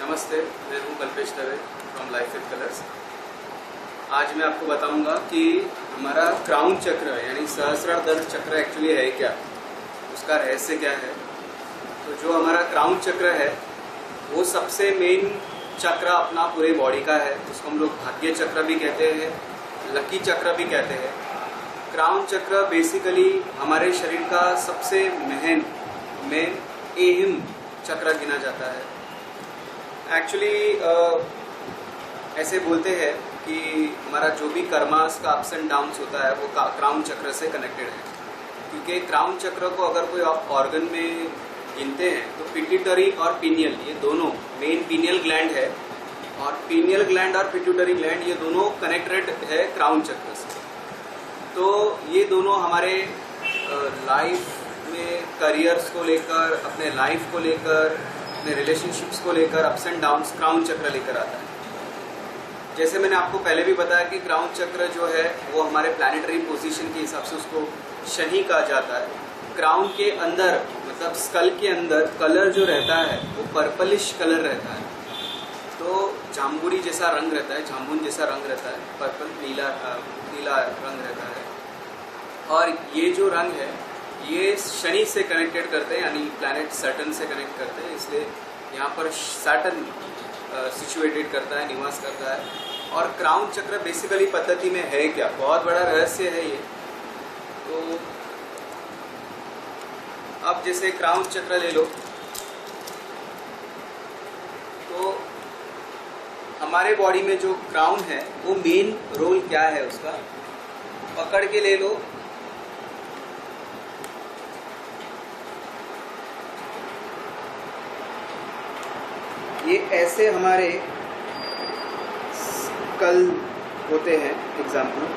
नमस्ते, मैं हूँ Kalpesh Dave from life with colours. आज मैं आपको बताऊंगा कि हमारा क्राउन चक्र यानी सहस्रार चक्र एक्चुअली है क्या, उसका रहस्य क्या है। तो जो हमारा क्राउन चक्र है वो सबसे मेन चक्र अपना पूरे बॉडी का है। उसको हम लोग भाग्य चक्र भी कहते हैं, लकी चक्र भी कहते हैं। क्राउन चक्र बेसिकली हमारे शरीर का सबसे मेन एहम चक्र गिना जाता है। एक्चुअली ऐसे बोलते हैं कि हमारा जो भी कर्मास का अप्स एंड डाउन्स होता है वो क्राउन चक्र से कनेक्टेड है, क्योंकि क्राउन चक्र को अगर कोई आप ऑर्गन में गिनते हैं तो पिट्यूटरी और पीनियल, ये दोनों मेन पीनियल ग्लैंड है, और पीनियल ग्लैंड और पिट्यूटरी ग्लैंड ये दोनों कनेक्टेड है क्राउन चक्र से। तो ये दोनों हमारे लाइफ में करियर्स को लेकर, अपने लाइफ को लेकर, अपने रिलेशनशिप्स को लेकर अप्स एंड डाउन्स क्राउन चक्र लेकर आता है। जैसे मैंने आपको पहले भी बताया कि क्राउन चक्र जो है वो हमारे प्लैनेटरी पोजीशन के हिसाब से उसको शनि कहा जाता है। क्राउन के अंदर मतलब स्कल के अंदर कलर जो रहता है वो पर्पलिश कलर रहता है, तो जामुनी जैसा रंग रहता है, जामुन जैसा रंग रहता है, पर्पल नीला रंग रहता है। और ये जो रंग है ये शनि से कनेक्टेड करते हैं, यानी प्लैनेट सैटर्न से कनेक्ट करते हैं, इसलिए यहाँ पर सैटर्न सिचुएटेड करता है, निवास करता है। और क्राउन चक्र बेसिकली पद्धति में है क्या, बहुत बड़ा रहस्य है ये। तो अब जैसे क्राउन चक्र ले लो, तो हमारे बॉडी में जो क्राउन है वो मेन रोल क्या है उसका, पकड़ के ले लो। ये ऐसे हमारे स्कल होते हैं, एग्जाम्पल।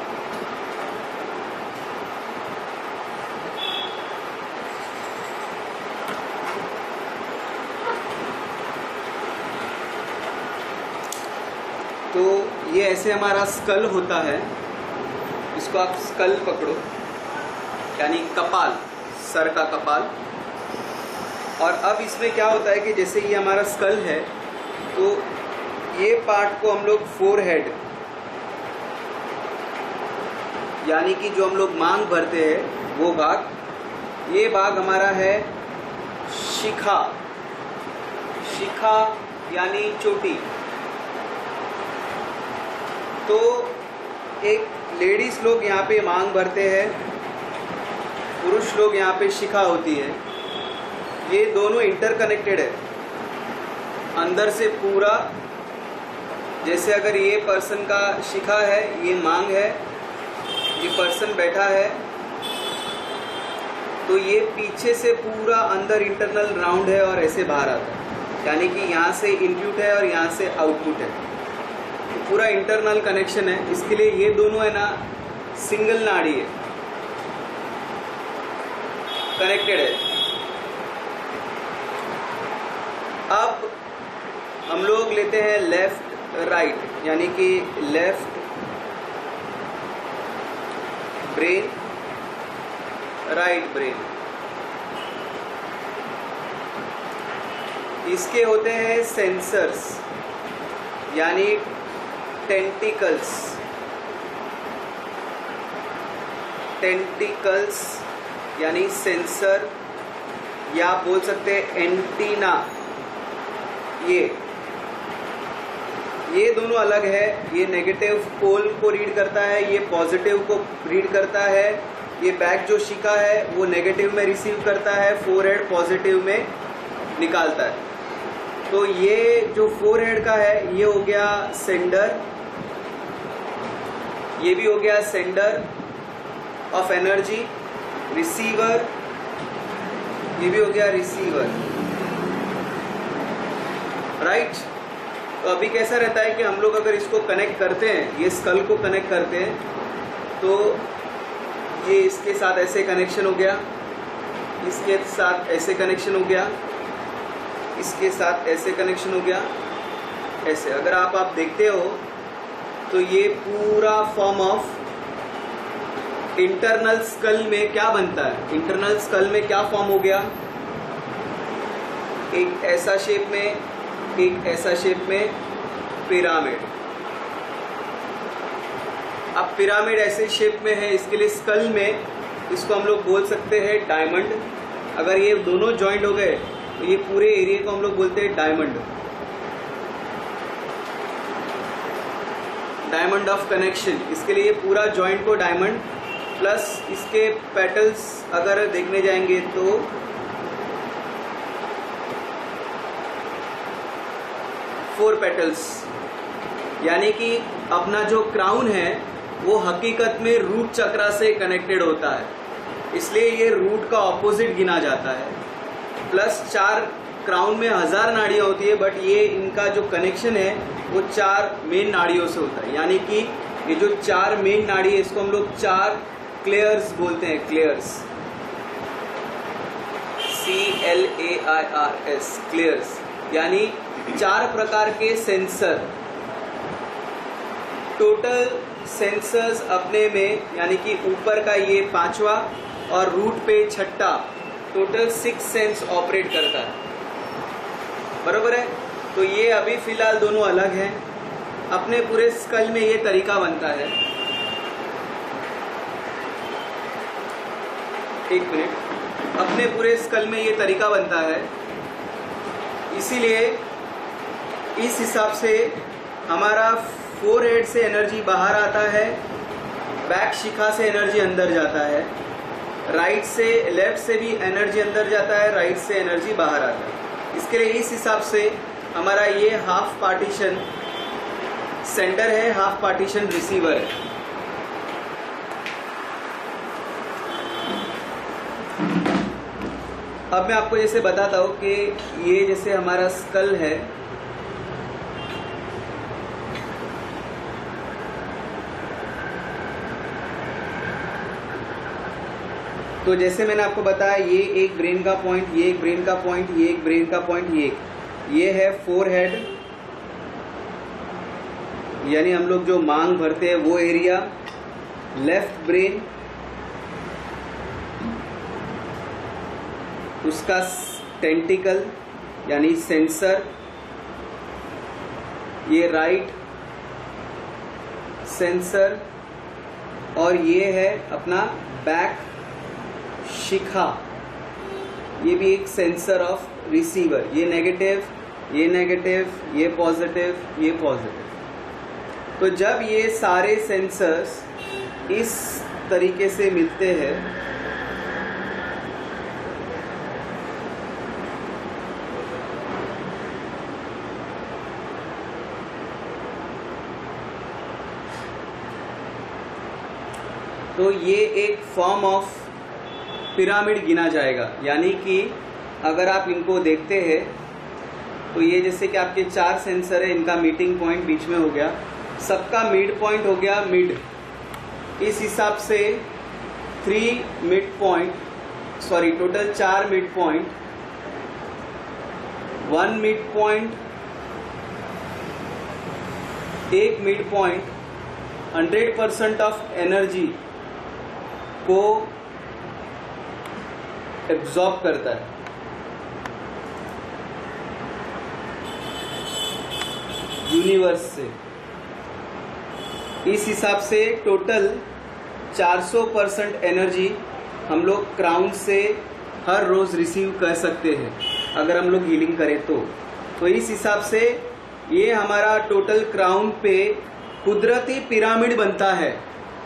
तो ये ऐसे हमारा स्कल होता है, इसको आप स्कल पकड़ो, यानी कपाल, सर का कपाल। और अब इसमें क्या होता है कि जैसे ये हमारा स्कल है, तो ये पार्ट को हम लोग फोरहेड, यानी कि जो हम लोग मांग भरते हैं वो भाग, ये भाग हमारा है शिखा, शिखा यानी चोटी। तो एक लेडीज लोग यहाँ पे मांग भरते हैं, पुरुष लोग यहाँ पे शिखा होती है। ये दोनों इंटरकनेक्टेड है अंदर से पूरा। जैसे अगर ये पर्सन का शिखा है, ये मांग है, ये पर्सन बैठा है, तो ये पीछे से पूरा अंदर इंटरनल राउंड है और ऐसे बाहर आता है, यानी कि यहाँ से इनपुट है और यहाँ से आउटपुट है, तो पूरा इंटरनल कनेक्शन है। इसके लिए ये दोनों है ना सिंगल नाड़ी है, कनेक्टेड है। अब हम लोग लेते हैं लेफ्ट राइट, यानी कि लेफ्ट ब्रेन, राइट ब्रेन। इसके होते हैं सेंसर्स, यानी टेंटिकल्स, टेंटिकल्स यानी सेंसर, या बोल सकते हैं एंटीना। ये दोनों अलग है। ये नेगेटिव पोल को रीड करता है, ये पॉजिटिव को रीड करता है। ये बैक जो शिखा है वो नेगेटिव में रिसीव करता है, फोरहेड पॉजिटिव में निकालता है। तो ये जो फोरहेड का है ये हो गया सेंडर, ये भी हो गया सेंडर ऑफ एनर्जी। रिसीवर, ये भी हो गया रिसीवर, राइट। तो अभी कैसा रहता है कि हम लोग अगर इसको कनेक्ट करते हैं, ये स्कल को कनेक्ट करते हैं, तो ये इसके साथ ऐसे कनेक्शन हो गया, इसके साथ ऐसे कनेक्शन हो गया, इसके साथ ऐसे कनेक्शन हो गया, ऐसे। अगर आप देखते हो तो ये पूरा फॉर्म ऑफ इंटरनल स्कल में क्या बनता है, इंटरनल स्कल में क्या फॉर्म हो गया, एक ऐसा शेप में एक ऐसा शेप में पिरामिड। अब पिरामिड ऐसे शेप में है, इसके लिए स्कल में इसको हम लोग बोल सकते हैं डायमंड। अगर ये दोनों जॉइंट हो गए तो ये पूरे एरिया को हम लोग बोलते हैं डायमंड, डायमंड ऑफ कनेक्शन। इसके लिए ये पूरा जॉइंट को डायमंड, प्लस इसके पेटल्स अगर देखने जाएंगे तो फोर पेटल्स, यानी कि अपना जो क्राउन है वो हकीकत में रूट चक्रा से कनेक्टेड होता है, इसलिए ये रूट का ऑपोजिट गिना जाता है। प्लस 4 क्राउन में 1000 नाड़ियाँ होती है, बट ये इनका जो कनेक्शन है वो 4 मेन नाड़ियों से होता है, यानी कि ये जो 4 मेन नाड़ी है इसको हम लोग 4 क्लेयर्स बोलते हैं, क्लेयर्स, CLAIRS, क्लेयर्स, यानी 4 प्रकार के सेंसर। टोटल सेंसर्स अपने में, यानी कि ऊपर का ये 5वां और रूट पे 6ठा, टोटल 6 सेंस ऑपरेट करता है, बरोबर है। तो ये अभी फिलहाल दोनों अलग हैं। अपने पूरे स्कल में ये तरीका बनता है, एक मिनट, अपने पूरे स्कल में ये तरीका बनता है, इसीलिए इस हिसाब से हमारा फोरहेड से एनर्जी बाहर आता है, बैक शिखा से एनर्जी अंदर जाता है, राइट से लेफ्ट से भी एनर्जी अंदर जाता है, राइट से एनर्जी बाहर आता है। इसके लिए इस हिसाब से हमारा ये हाफ पार्टीशन सेंटर है, हाफ पार्टीशन रिसीवर है। अब मैं आपको जैसे बताता हूँ कि ये जैसे हमारा स्कल है, तो जैसे मैंने आपको बताया ये एक ब्रेन का पॉइंट, ये एक ब्रेन का पॉइंट, ये एक ब्रेन का पॉइंट, ये है फोरहेड, यानी हम लोग जो मांग भरते हैं वो एरिया, लेफ्ट ब्रेन, उसका टेंटिकल यानी सेंसर, ये राइट सेंसर, और ये है अपना बैक शिखा, ये भी एक सेंसर ऑफ रिसीवर। ये नेगेटिव, ये नेगेटिव, ये पॉजिटिव, ये पॉजिटिव। तो जब ये सारे सेंसर्स इस तरीके से मिलते हैं तो ये एक फॉर्म ऑफ पिरामिड गिना जाएगा। यानी कि अगर आप इनको देखते हैं तो ये जैसे कि आपके 4 सेंसर है, इनका मीटिंग पॉइंट बीच में हो गया, सबका मिड पॉइंट हो गया मिड। इस हिसाब से 3 mid point, sorry total 4 mid point, 1 mid point, 1 mid point 100% of energy को एब्जॉर्ब करता है। यूनिवर्स से इस हिसाब से टोटल 400% एनर्जी हम लोग क्राउन से हर रोज रिसीव कर सकते हैं अगर हम लोग हीलिंग करें तो इस हिसाब से ये हमारा टोटल क्राउन पे कुदरती पिरामिड बनता है।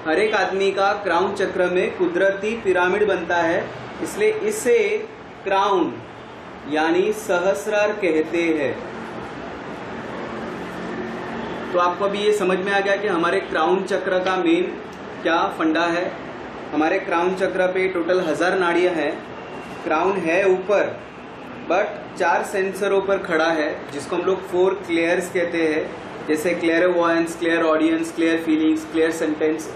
हर एक आदमी का क्राउन चक्र में कुदरती पिरामिड बनता है, इसलिए इसे क्राउन यानी सहस्रार कहते हैं। तो आपको अभी ये समझ में आ गया कि हमारे क्राउन चक्र का मेन क्या फंडा है। हमारे क्राउन चक्र पे टोटल 1000 नाड़ियां हैं। क्राउन है ऊपर, बट 4 सेंसरों पर खड़ा है, जिसको हम लोग 4 क्लेयर्स कहते हैं, जैसे क्लेयरवॉयंस, clear audience, clear feelings, clear sentence,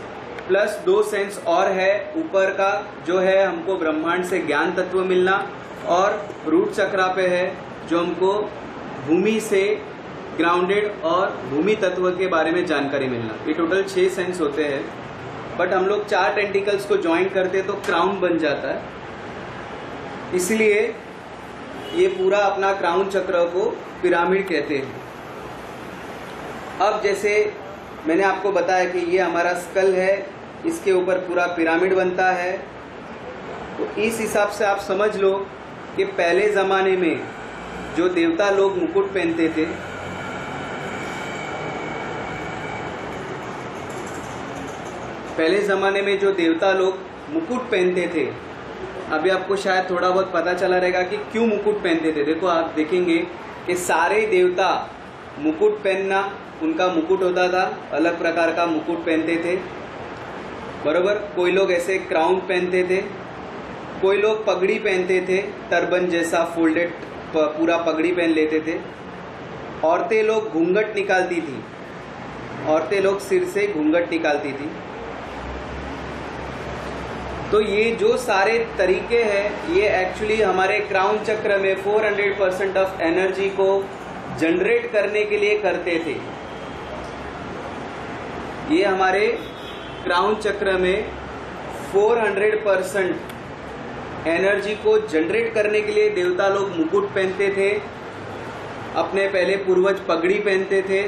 plus 2 sense और है ऊपर का, जो है हमको ब्रह्मांड से ज्ञान तत्व मिलना, और रूट चक्रा पे है जो हमको भूमि से ग्राउंडेड और भूमि तत्व के बारे में जानकारी मिलना। ये टोटल 6 सेंस होते हैं, बट हम लोग 4 टेंटिकल्स को ज्वाइन करते तो क्राउन बन जाता है। इसलिए ये पूरा अपना क्राउन चक्र को पिरामिड कहते हैं। अब जैसे मैंने आपको बताया कि ये हमारा स्कल है, इसके ऊपर पूरा पिरामिड बनता है, तो इस हिसाब से आप समझ लो कि पहले ज़माने में जो देवता लोग मुकुट पहनते थे, पहले ज़माने में जो देवता लोग मुकुट पहनते थे, अभी आपको शायद थोड़ा बहुत पता चला रहेगा कि क्यों मुकुट पहनते थे। देखो आप देखेंगे कि सारे देवता मुकुट पहनना, उनका मुकुट होता था, अलग प्रकार का मुकुट पहनते थे, बरोबर। कोई लोग ऐसे क्राउन पहनते थे, कोई लोग पगड़ी पहनते थे, टर्बन जैसा फोल्डेड पूरा पगड़ी पहन लेते थे। औरतें लोग घूंघट निकालती थी, औरतें लोग सिर से घूंघट निकालती थी। तो ये जो सारे तरीके हैं, ये एक्चुअली हमारे क्राउन चक्र में 400% ऑफ एनर्जी को जनरेट करने के लिए करते थे। ये हमारे क्राउन चक्र में 400% एनर्जी को जनरेट करने के लिए देवता लोग मुकुट पहनते थे। अपने पहले पूर्वज पगड़ी पहनते थे,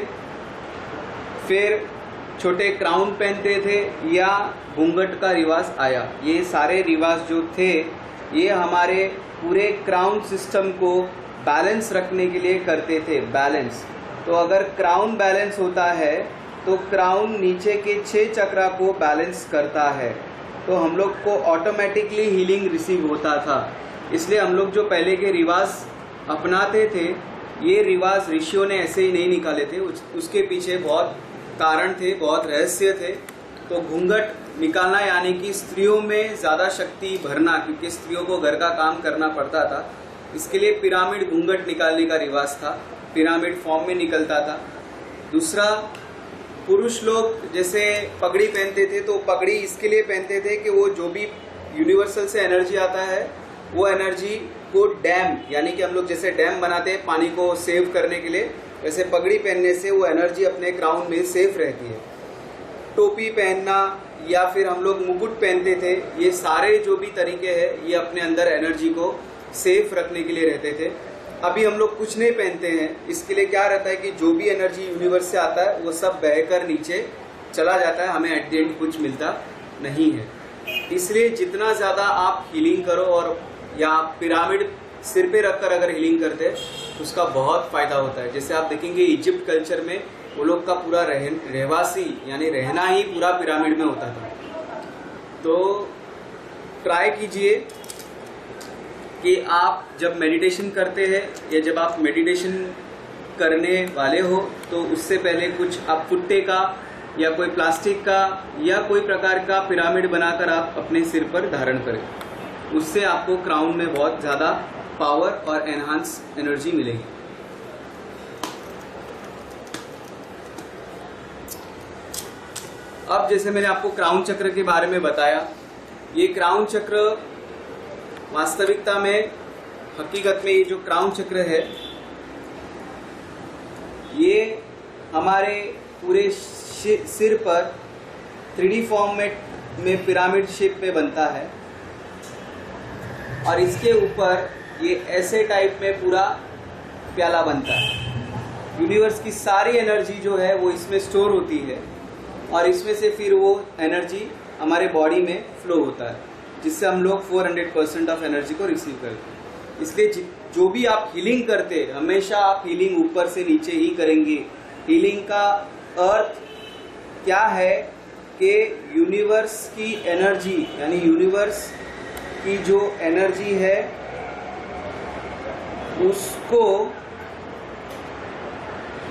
फिर छोटे क्राउन पहनते थे या घूंघट का रिवाज आया। ये सारे रिवाज जो थे, ये हमारे पूरे क्राउन सिस्टम को बैलेंस रखने के लिए करते थे। बैलेंस, तो अगर क्राउन बैलेंस होता है तो क्राउन नीचे के 6 चक्रा को बैलेंस करता है, तो हम लोग को ऑटोमेटिकली हीलिंग रिसीव होता था। इसलिए हम लोग जो पहले के रिवाज अपनाते थे, ये रिवाज ऋषियों ने ऐसे ही नहीं निकाले थे, उसके पीछे बहुत कारण थे, बहुत रहस्य थे। तो घूंघट निकालना यानी कि स्त्रियों में ज़्यादा शक्ति भरना, क्योंकि स्त्रियों को घर का काम करना पड़ता था, इसके लिए पिरामिड घूंघट निकालने का रिवाज था, पिरामिड फॉर्म में निकलता था। दूसरा, पुरुष लोग जैसे पगड़ी पहनते थे, तो पगड़ी इसके लिए पहनते थे कि वो जो भी यूनिवर्सल से एनर्जी आता है, वो एनर्जी को डैम, यानी कि हम लोग जैसे डैम बनाते हैं पानी को सेव करने के लिए, वैसे पगड़ी पहनने से वो एनर्जी अपने क्राउन में सेफ रहती है। टोपी पहनना या फिर हम लोग मुकुट पहनते थे, ये सारे जो भी तरीके हैं, ये अपने अंदर एनर्जी को सेफ रखने के लिए रहते थे। अभी हम लोग कुछ नहीं पहनते हैं, इसके लिए क्या रहता है कि जो भी एनर्जी यूनिवर्स से आता है वो सब बहकर नीचे चला जाता है, हमें एट द एंड कुछ मिलता नहीं है। इसलिए जितना ज़्यादा आप हीलिंग करो, और या पिरामिड सिर पे रखकर अगर हीलिंग करते हैं, उसका बहुत फ़ायदा होता है। जैसे आप देखेंगे इजिप्ट कल्चर में वो लोग का पूरा रहवासी यानी रहना ही पूरा पिरामिड में होता था। तो ट्राई कीजिए कि आप जब मेडिटेशन करते हैं या जब आप मेडिटेशन करने वाले हो, तो उससे पहले कुछ आप पुट्टे का या कोई प्लास्टिक का या कोई प्रकार का पिरामिड बनाकर आप अपने सिर पर धारण करें। उससे आपको क्राउन में बहुत ज़्यादा पावर और एनहांस एनर्जी मिलेगी। अब जैसे मैंने आपको क्राउन चक्र के बारे में बताया, ये क्राउन चक्र वास्तविकता में, हकीकत में ये जो क्राउन चक्र है, ये हमारे पूरे सिर पर 3D फॉर्म में पिरामिड शेप में बनता है, और इसके ऊपर ये ऐसे टाइप में पूरा प्याला बनता है। यूनिवर्स की सारी एनर्जी जो है वो इसमें स्टोर होती है, और इसमें से फिर वो एनर्जी हमारे बॉडी में फ्लो होता है, जिससे हम लोग 400% ऑफ एनर्जी को रिसीव करते हैं। इसलिए जो भी आप हीलिंग करते हैं, हमेशा आप हीलिंग ऊपर से नीचे ही करेंगे। हीलिंग का अर्थ क्या है कि यूनिवर्स की एनर्जी, यानी यूनिवर्स की जो एनर्जी है उसको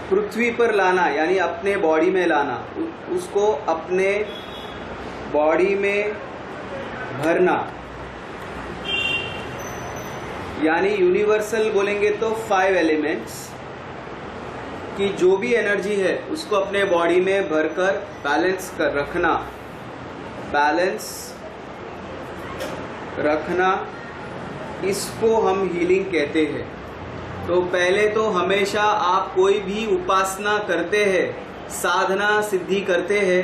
पृथ्वी पर लाना, यानी अपने बॉडी में लाना, उसको अपने बॉडी में भरना, यानी यूनिवर्सल बोलेंगे तो 5 एलिमेंट्स की जो भी एनर्जी है उसको अपने बॉडी में भरकर बैलेंस कर रखना, बैलेंस रखना, इसको हम हीलिंग कहते हैं। तो पहले तो हमेशा आप कोई भी उपासना करते हैं, साधना सिद्धि करते हैं,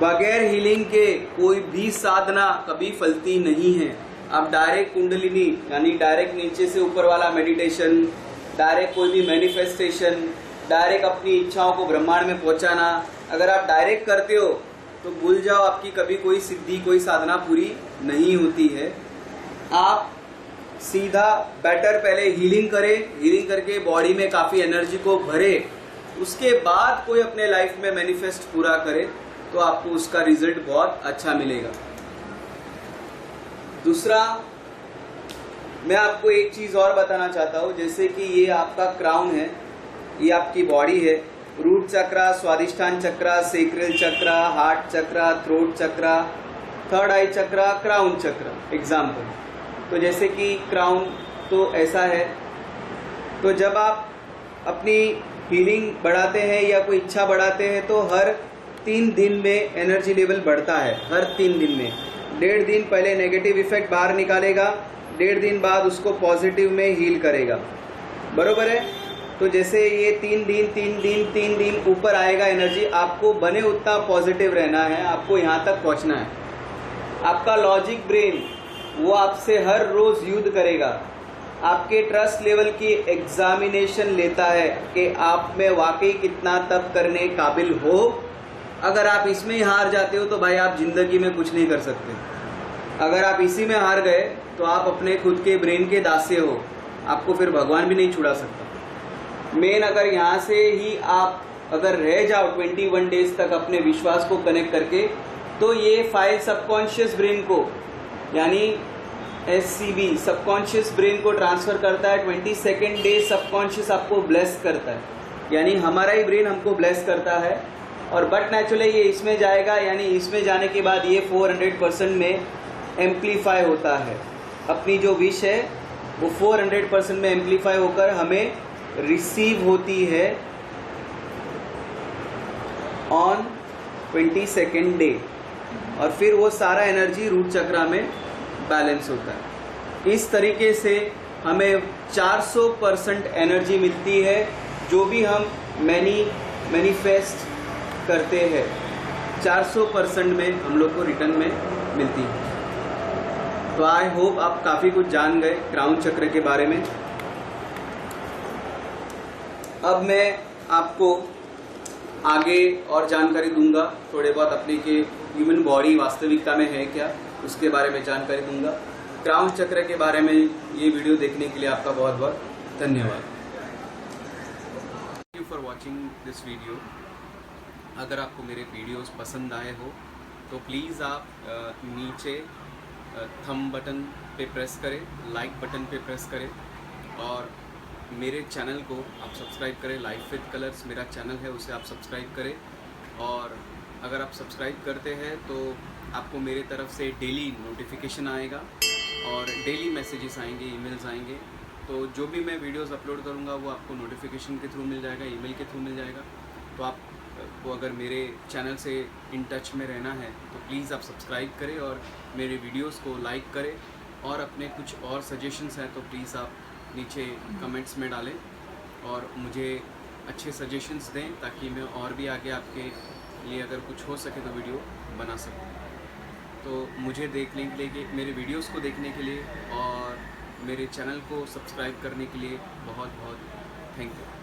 बगैर हीलिंग के कोई भी साधना कभी फलती नहीं है। आप डायरेक्ट कुंडलिनी यानी डायरेक्ट नीचे से ऊपर वाला मेडिटेशन, डायरेक्ट कोई भी मैनिफेस्टेशन, डायरेक्ट अपनी इच्छाओं को ब्रह्मांड में पहुंचाना, अगर आप डायरेक्ट करते हो तो भूल जाओ, आपकी कभी कोई सिद्धि, कोई साधना पूरी नहीं होती है। आप सीधा बेटर पहले हीलिंग करें, हीलिंग करके बॉडी में काफी एनर्जी को भरे, उसके बाद कोई अपने लाइफ में मैनिफेस्ट पूरा करे तो आपको उसका रिजल्ट बहुत अच्छा मिलेगा। दूसरा, मैं आपको एक चीज और बताना चाहता हूं, जैसे कि ये आपका क्राउन है, ये आपकी बॉडी है, रूट चक्रा, स्वादिष्ठान चक्रा, सेक्रल चक्रा, हार्ट चक्रा, थ्रोट चक्रा, थर्ड आई चक्रा, क्राउन चक्रा। एग्जाम्पल, तो जैसे कि क्राउन तो ऐसा है, तो जब आप अपनी हीलिंग बढ़ाते हैं या कोई इच्छा बढ़ाते हैं तो हर 3 दिन में एनर्जी लेवल बढ़ता है। हर 3 दिन में 1.5 दिन पहले नेगेटिव इफेक्ट बाहर निकालेगा, 1.5 दिन बाद उसको पॉजिटिव में हील करेगा, बरोबर है। तो जैसे ये 3 दिन ऊपर आएगा एनर्जी, आपको बने उतना पॉजिटिव रहना है, आपको यहाँ तक पहुँचना है। आपका लॉजिक ब्रेन वो आपसे हर रोज युद्ध करेगा, आपके ट्रस्ट लेवल की एग्जामिनेशन लेता है कि आप में वाकई कितना तप करने काबिल हो। अगर आप इसमें ही हार जाते हो तो भाई आप जिंदगी में कुछ नहीं कर सकते। अगर आप इसी में हार गए तो आप अपने खुद के ब्रेन के दासे हो, आपको फिर भगवान भी नहीं छुड़ा सकता। मेन अगर यहाँ से ही आप अगर रह जाओ 21 डेज तक अपने विश्वास को कनेक्ट करके, तो ये फाइल सबकॉन्शियस ब्रेन को यानी SCB सबकॉन्शियस ब्रेन को ट्रांसफर करता है। 22nd डे सबकॉन्शियस आपको ब्लेस करता है, यानी हमारा ही ब्रेन हमको ब्लेस करता है। और बट नेचुरली ये इसमें जाएगा, यानी इसमें जाने के बाद ये 400% में एम्पलीफाई होता है। अपनी जो विश है वो 400% में एम्पलीफाई होकर हमें रिसीव होती है ऑन 22nd डे, और फिर वो सारा एनर्जी रूट चक्रा में बैलेंस होता है। इस तरीके से हमें 400% एनर्जी मिलती है जो भी हम मैनिफेस्ट करते हैं, 400% में हम लोग को रिटर्न में मिलती है। तो आई होप आप काफ़ी कुछ जान गए क्राउन चक्र के बारे में। अब मैं आपको आगे और जानकारी दूंगा, थोड़े बहुत अपने के ह्यूमन बॉडी वास्तविकता में है क्या उसके बारे में जानकारी दूंगा। क्राउन चक्र के बारे में ये वीडियो देखने के लिए आपका बहुत बहुत धन्यवाद। Thank you for watching this video. अगर आपको मेरे वीडियोस पसंद आए हो तो प्लीज़ आप नीचे थंब बटन पे प्रेस करें, लाइक बटन पे प्रेस करें, और मेरे चैनल को आप सब्सक्राइब करें। लाइफ विद कलर्स मेरा चैनल है, उसे आप सब्सक्राइब करें। और अगर आप सब्सक्राइब करते हैं तो आपको मेरे तरफ से डेली नोटिफिकेशन आएगा और डेली मैसेजेस आएंगे, ईमेल्स आएंगे। तो जो भी मैं वीडियोस अपलोड करूँगा वो आपको नोटिफिकेशन के थ्रू मिल जाएगा, ईमेल के थ्रू मिल जाएगा। तो आपको अगर मेरे चैनल से इन टच में रहना है तो प्लीज़ आप सब्सक्राइब करें और मेरे वीडियोस को लाइक करें। और अपने कुछ और सजेशंस हैं तो प्लीज़ आप नीचे कमेंट्स में डालें और मुझे अच्छे सजेशंस दें ताकि मैं और भी आगे आपके लिए अगर कुछ हो सके तो वीडियो बना सकूं। तो मुझे देखने के लिए, मेरे वीडियोस को देखने के लिए और मेरे चैनल को सब्सक्राइब करने के लिए बहुत बहुत थैंक यू।